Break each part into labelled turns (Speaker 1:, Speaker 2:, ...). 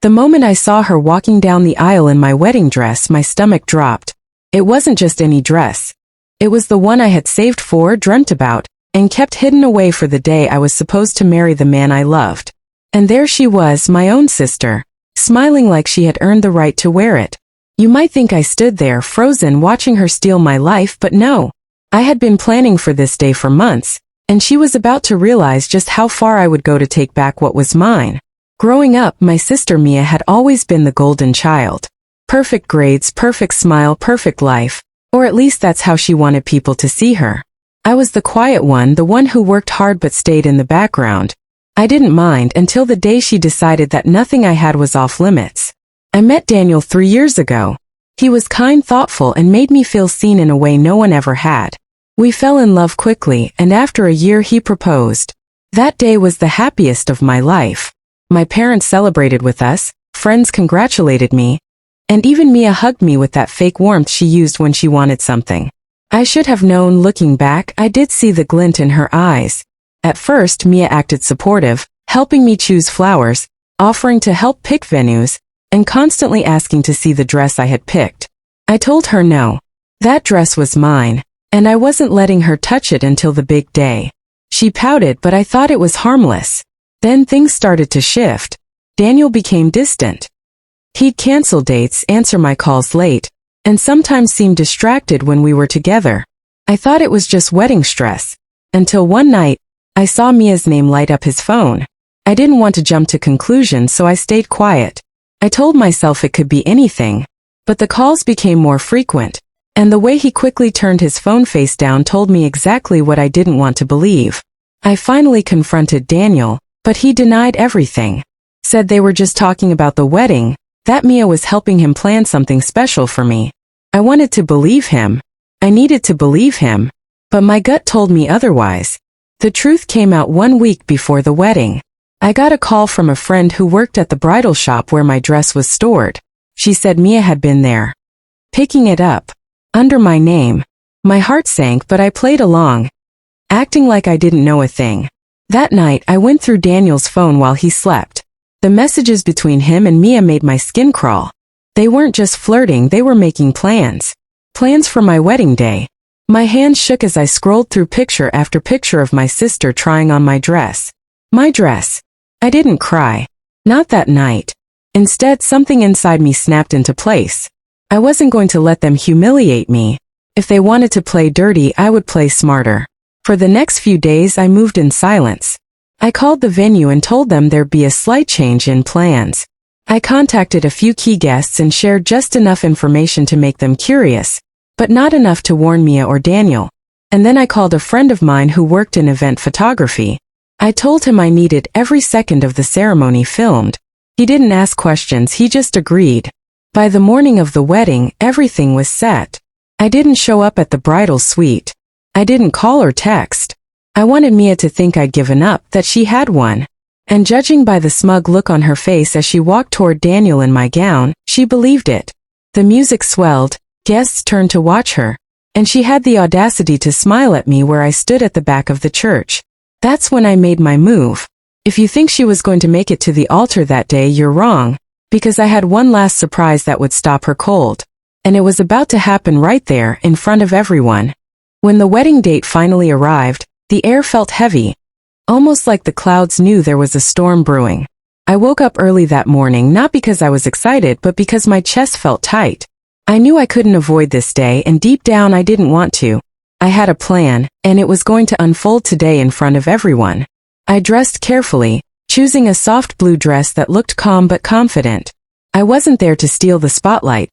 Speaker 1: The moment I saw her walking down the aisle in my wedding dress, my stomach dropped. It wasn't just any dress. It was the one I had saved for, dreamt about, and kept hidden away for the day I was supposed to marry the man I loved. And there she was, my own sister, smiling like she had earned the right to wear it. You might think I stood there, frozen, watching her steal my life, but no. I had been planning for this day for months, and she was about to realize just how far I would go to take back what was mine. Growing up, my sister Mia had always been the golden child. Perfect grades, perfect smile, perfect life, or at least that's how she wanted people to see her. I was the quiet one, the one who worked hard but stayed in the background. I didn't mind until the day she decided that nothing I had was off limits. I met Daniel 3 years ago. He was kind, thoughtful, and made me feel seen in a way no one ever had. We fell in love quickly, and after a year he proposed. That day was the happiest of my life. My parents celebrated with us, friends congratulated me, and even Mia hugged me with that fake warmth she used when she wanted something. I should have known. Looking back, I did see the glint in her eyes. At first, Mia acted supportive, helping me choose flowers, offering to help pick venues, and constantly asking to see the dress I had picked. I told her no. That dress was mine, and I wasn't letting her touch it until the big day. She pouted, but I thought it was harmless. Then things started to shift. Daniel became distant. He'd cancel dates, answer my calls late, and sometimes seemed distracted when we were together. I thought it was just wedding stress. Until one night, I saw Mia's name light up his phone. I didn't want to jump to conclusions, so I stayed quiet. I told myself it could be anything. But the calls became more frequent, and the way he quickly turned his phone face down told me exactly what I didn't want to believe. I finally confronted Daniel, but he denied everything. Said they were just talking about the wedding, that Mia was helping him plan something special for me. I wanted to believe him. I needed to believe him. But my gut told me otherwise. The truth came out 1 week before the wedding. I got a call from a friend who worked at the bridal shop where my dress was stored. She said Mia had been there, picking it up, under my name. My heart sank, but I played along, acting like I didn't know a thing. That night, I went through Daniel's phone while he slept. The messages between him and Mia made my skin crawl. They weren't just flirting, they were making plans. Plans for my wedding day. My hands shook as I scrolled through picture after picture of my sister trying on my dress. My dress. I didn't cry. Not that night. Instead, something inside me snapped into place. I wasn't going to let them humiliate me. If they wanted to play dirty, I would play smarter. For the next few days, I moved in silence. I called the venue and told them there'd be a slight change in plans. I contacted a few key guests and shared just enough information to make them curious, but not enough to warn Mia or Daniel. And then I called a friend of mine who worked in event photography. I told him I needed every second of the ceremony filmed. He didn't ask questions, he just agreed. By the morning of the wedding, everything was set. I didn't show up at the bridal suite. I didn't call or text. I wanted Mia to think I'd given up, that she had one. And judging by the smug look on her face as she walked toward Daniel in my gown, she believed it. The music swelled, guests turned to watch her, and she had the audacity to smile at me where I stood at the back of the church. That's when I made my move. If you think she was going to make it to the altar that day, you're wrong, because I had one last surprise that would stop her cold. And it was about to happen right there, in front of everyone. When the wedding date finally arrived, the air felt heavy, almost like the clouds knew there was a storm brewing. I woke up early that morning not because I was excited but because my chest felt tight. I knew I couldn't avoid this day, and deep down I didn't want to. I had a plan, and it was going to unfold today in front of everyone. I dressed carefully, choosing a soft blue dress that looked calm but confident. I wasn't there to steal the spotlight,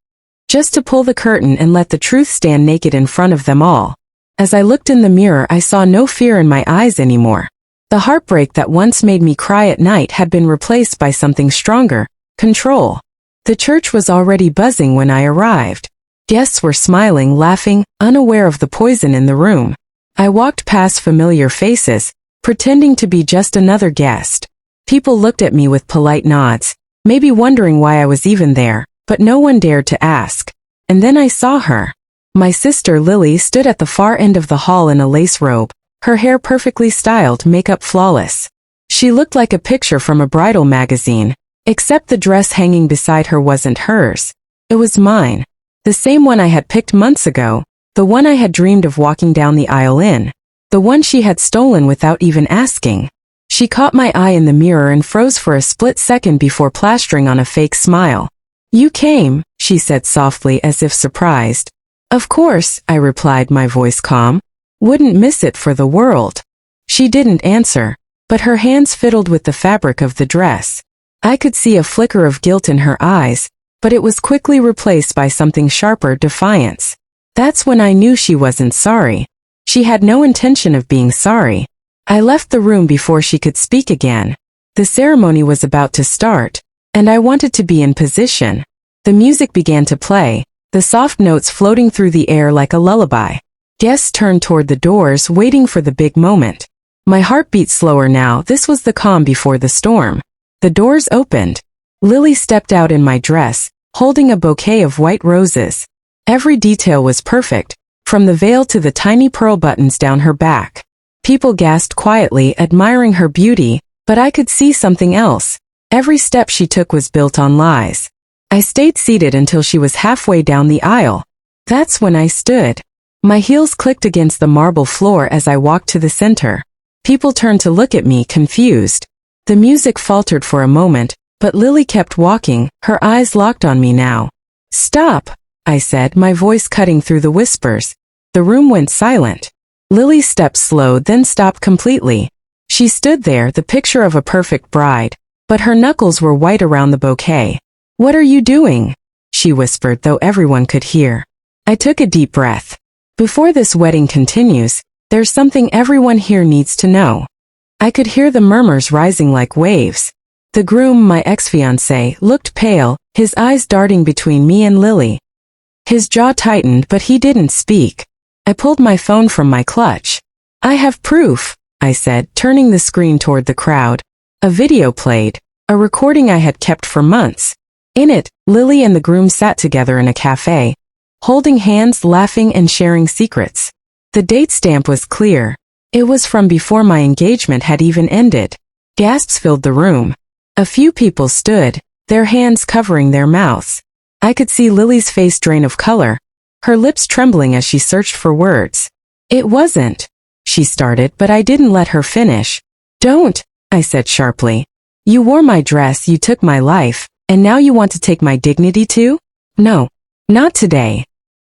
Speaker 1: just to pull the curtain and let the truth stand naked in front of them all. As I looked in the mirror, I saw no fear in my eyes anymore. The heartbreak that once made me cry at night had been replaced by something stronger: control. The church was already buzzing when I arrived. Guests were smiling, laughing, unaware of the poison in the room. I walked past familiar faces, pretending to be just another guest. People looked at me with polite nods, maybe wondering why I was even there, but no one dared to ask. And then I saw her. My sister Lily stood at the far end of the hall in a lace robe, her hair perfectly styled, makeup flawless. She looked like a picture from a bridal magazine. Except the dress hanging beside her wasn't hers. It was mine. The same one I had picked months ago, the one I had dreamed of walking down the aisle in, the one she had stolen without even asking. She caught my eye in the mirror and froze for a split second before plastering on a fake smile. "You came," she said softly as if surprised. "Of course," I replied, my voice calm. "Wouldn't miss it for the world." She didn't answer, but her hands fiddled with the fabric of the dress. I could see a flicker of guilt in her eyes, but it was quickly replaced by something sharper, defiance. That's when I knew she wasn't sorry. She had no intention of being sorry. I left the room before she could speak again. The ceremony was about to start, and I wanted to be in position. The music began to play, the soft notes floating through the air like a lullaby. Guests turned toward the doors, waiting for the big moment. My heart beat slower now. This was the calm before the storm. The doors opened. Lily stepped out in my dress, holding a bouquet of white roses. Every detail was perfect, from the veil to the tiny pearl buttons down her back. People gasped quietly, admiring her beauty, but I could see something else. Every step she took was built on lies. I stayed seated until she was halfway down the aisle. That's when I stood. My heels clicked against the marble floor as I walked to the center. People turned to look at me, confused. The music faltered for a moment, but Lily kept walking, her eyes locked on me now. "Stop," I said, my voice cutting through the whispers. The room went silent. Lily's steps slowed, then stopped completely. She stood there, the picture of a perfect bride, but her knuckles were white around the bouquet. "What are you doing?" she whispered, though everyone could hear. I took a deep breath. Before this wedding continues, there's something everyone here needs to know. I could hear the murmurs rising like waves. The groom, my ex-fiancé, looked pale, his eyes darting between me and Lily. His jaw tightened, but he didn't speak. I pulled my phone from my clutch. "I have proof," I said, turning the screen toward the crowd. A video played, a recording I had kept for months. In it, Lily and the groom sat together in a cafe, holding hands, laughing and sharing secrets. The date stamp was clear. It was from before my engagement had even ended. Gasps filled the room. A few people stood, their hands covering their mouths. I could see Lily's face drain of color, her lips trembling as she searched for words. "It wasn't," she started, but I didn't let her finish. "Don't," I said sharply. "You wore my dress, you took my life, and now you want to take my dignity too? No, not today."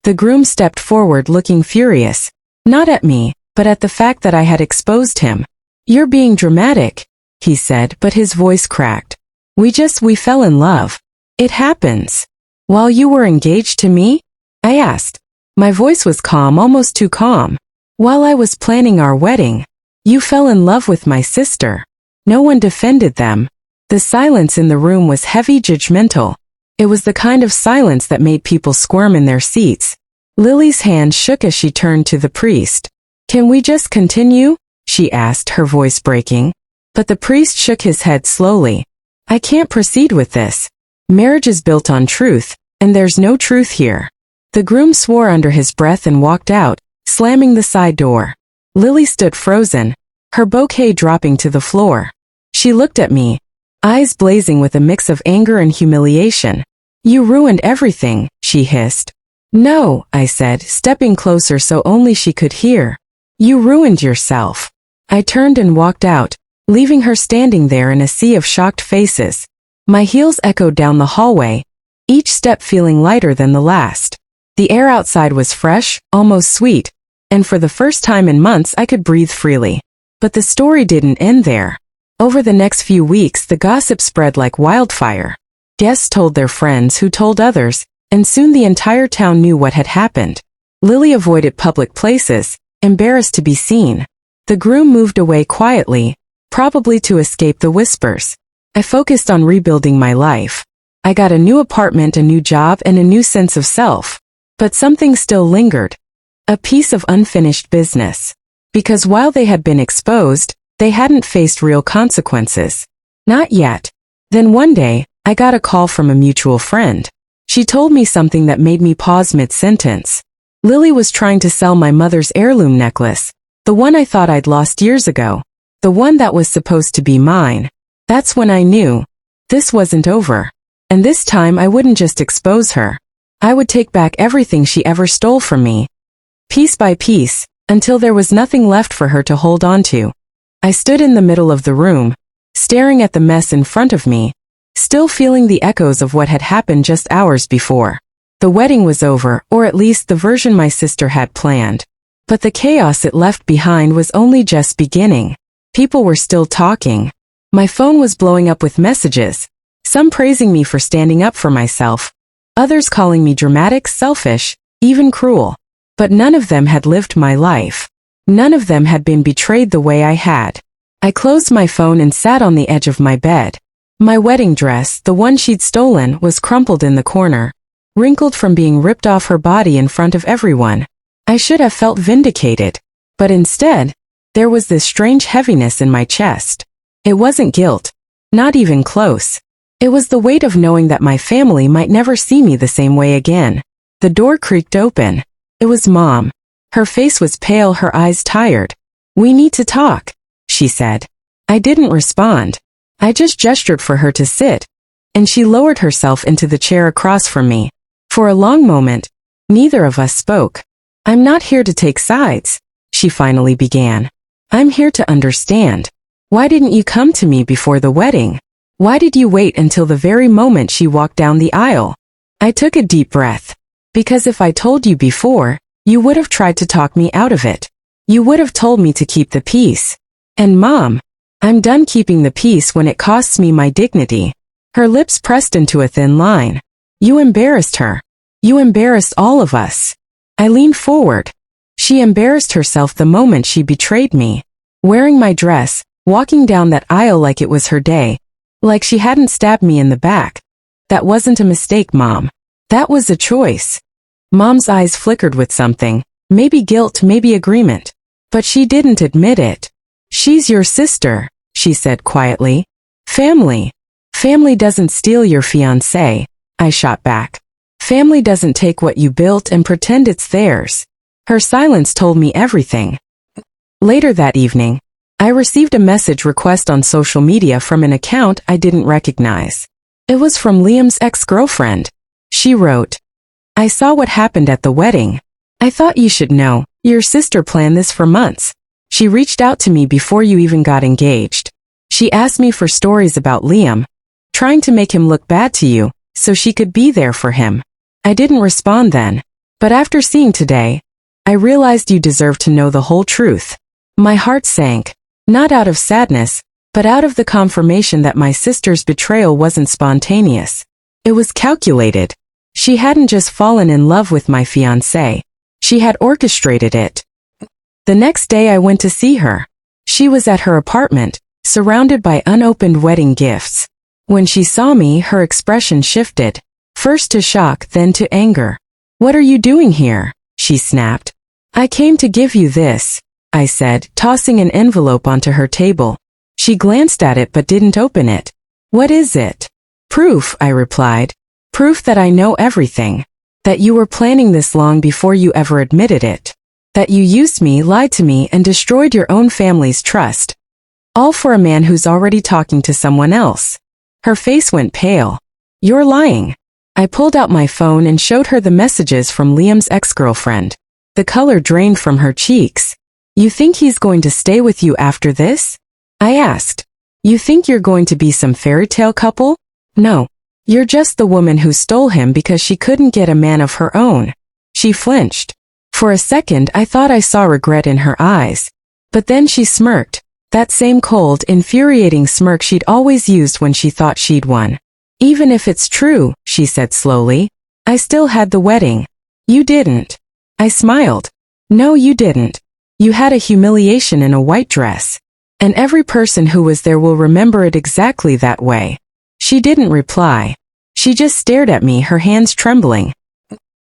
Speaker 1: The groom stepped forward, looking furious, not at me, but at the fact that I had exposed him. "You're being dramatic," he said, but his voice cracked. We fell in love. It happens." "While you were engaged to me?" I asked. My voice was calm, almost too calm. "While I was planning our wedding. You fell in love with my sister." No one defended them. The silence in the room was heavy, judgmental. It was the kind of silence that made people squirm in their seats. Lily's hand shook as she turned to the priest. "Can we just continue?" she asked, her voice breaking. But the priest shook his head slowly. "I can't proceed with this. Marriage is built on truth, and there's no truth here." The groom swore under his breath and walked out, slamming the side door. Lily stood frozen, her bouquet dropping to the floor. She looked at me, eyes blazing with a mix of anger and humiliation. "You ruined everything," she hissed. "No," I said, stepping closer so only she could hear. "You ruined yourself." I turned and walked out, leaving her standing there in a sea of shocked faces. My heels echoed down the hallway, each step feeling lighter than the last. The air outside was fresh, almost sweet, and for the first time in months I could breathe freely. But the story didn't end there. Over the next few weeks, the gossip spread like wildfire. Guests told their friends who told others, and soon the entire town knew what had happened. Lily avoided public places, embarrassed to be seen. The groom moved away quietly, probably to escape the whispers. I focused on rebuilding my life. I got a new apartment, a new job, and a new sense of self. But something still lingered. A piece of unfinished business. Because while they had been exposed, they hadn't faced real consequences. Not yet. Then one day, I got a call from a mutual friend. She told me something that made me pause mid-sentence. Lily was trying to sell my mother's heirloom necklace, the one I thought I'd lost years ago, the one that was supposed to be mine. That's when I knew. This wasn't over. And this time I wouldn't just expose her. I would take back everything she ever stole from me. Piece by piece, until there was nothing left for her to hold on to. I stood in the middle of the room, staring at the mess in front of me, still feeling the echoes of what had happened just hours before. The wedding was over, or at least the version my sister had planned. But the chaos it left behind was only just beginning. People were still talking. My phone was blowing up with messages, some praising me for standing up for myself, others calling me dramatic, selfish, even cruel. But none of them had lived my life. None of them had been betrayed the way I had. I closed my phone and sat on the edge of my bed. My wedding dress, the one she'd stolen, was crumpled in the corner, wrinkled from being ripped off her body in front of everyone. I should have felt vindicated. But instead, there was this strange heaviness in my chest. It wasn't guilt. Not even close. It was the weight of knowing that my family might never see me the same way again. The door creaked open. It was Mom. Her face was pale, her eyes tired. "We need to talk," she said. I didn't respond. I just gestured for her to sit, and she lowered herself into the chair across from me. For a long moment, neither of us spoke. "I'm not here to take sides," she finally began. "I'm here to understand. Why didn't you come to me before the wedding? Why did you wait until the very moment she walked down the aisle?" I took a deep breath. "Because if I told you before, you would have tried to talk me out of it. You would have told me to keep the peace. And Mom, I'm done keeping the peace when it costs me my dignity." Her lips pressed into a thin line. "You embarrassed her. You embarrassed all of us." I leaned forward. She embarrassed herself the moment she betrayed me. Wearing my dress, walking down that aisle like it was her day, like she hadn't stabbed me in the back. That wasn't a mistake, Mom. That was a choice. Mom's eyes flickered with something, maybe guilt, maybe agreement. But she didn't admit it. "She's your sister," she said quietly. "Family. Family doesn't steal your fiancé," I shot back. "Family doesn't take what you built and pretend it's theirs." Her silence told me everything. Later that evening, I received a message request on social media from an account I didn't recognize. It was from Liam's ex-girlfriend. She wrote, "I saw what happened at the wedding. I thought you should know. Your sister planned this for months. She reached out to me before you even got engaged. She asked me for stories about Liam, trying to make him look bad to you, so she could be there for him. I didn't respond then. But after seeing today, I realized you deserve to know the whole truth." My heart sank, not out of sadness, but out of the confirmation that my sister's betrayal wasn't spontaneous. It was calculated. She hadn't just fallen in love with my fiancé. She had orchestrated it. The next day I went to see her. She was at her apartment, surrounded by unopened wedding gifts. When she saw me, her expression shifted, first to shock, then to anger. "What are you doing here?" she snapped. "I came to give you this," I said, tossing an envelope onto her table. She glanced at it but didn't open it. "What is it?" "Proof," I replied. "Proof that I know everything. That you were planning this long before you ever admitted it. That you used me, lied to me, and destroyed your own family's trust. All for a man who's already talking to someone else." Her face went pale. "You're lying." I pulled out my phone and showed her the messages from Liam's ex-girlfriend. The color drained from her cheeks. "You think he's going to stay with you after this?" I asked. "You think you're going to be some fairy tale couple? No. You're just the woman who stole him because she couldn't get a man of her own." She flinched. For a second I thought I saw regret in her eyes. But then she smirked, that same cold, infuriating smirk she'd always used when she thought she'd won. "Even if it's true," she said slowly, "I still had the wedding. You didn't." I smiled. "No, you didn't. You had a humiliation in a white dress. And every person who was there will remember it exactly that way." She didn't reply. She just stared at me, her hands trembling.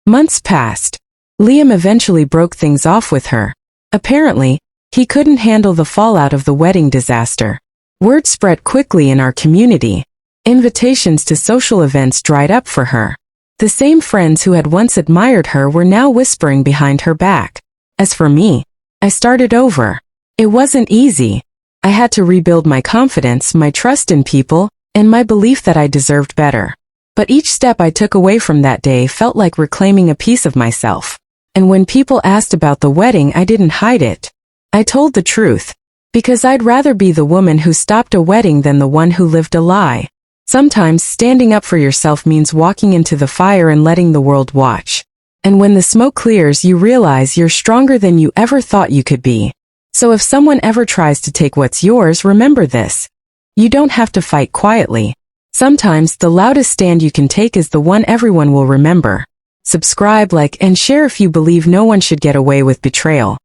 Speaker 1: Months passed. Liam eventually broke things off with her. Apparently, he couldn't handle the fallout of the wedding disaster. Word spread quickly in our community. Invitations to social events dried up for her. The same friends who had once admired her were now whispering behind her back. As for me, I started over. It wasn't easy. I had to rebuild my confidence, my trust in people, and my belief that I deserved better. But each step I took away from that day felt like reclaiming a piece of myself. And when people asked about the wedding, I didn't hide it. I told the truth. Because I'd rather be the woman who stopped a wedding than the one who lived a lie. Sometimes standing up for yourself means walking into the fire and letting the world watch. And when the smoke clears, you realize you're stronger than you ever thought you could be. So if someone ever tries to take what's yours, remember this. You don't have to fight quietly. Sometimes the loudest stand you can take is the one everyone will remember. Subscribe, like, and share if you believe no one should get away with betrayal.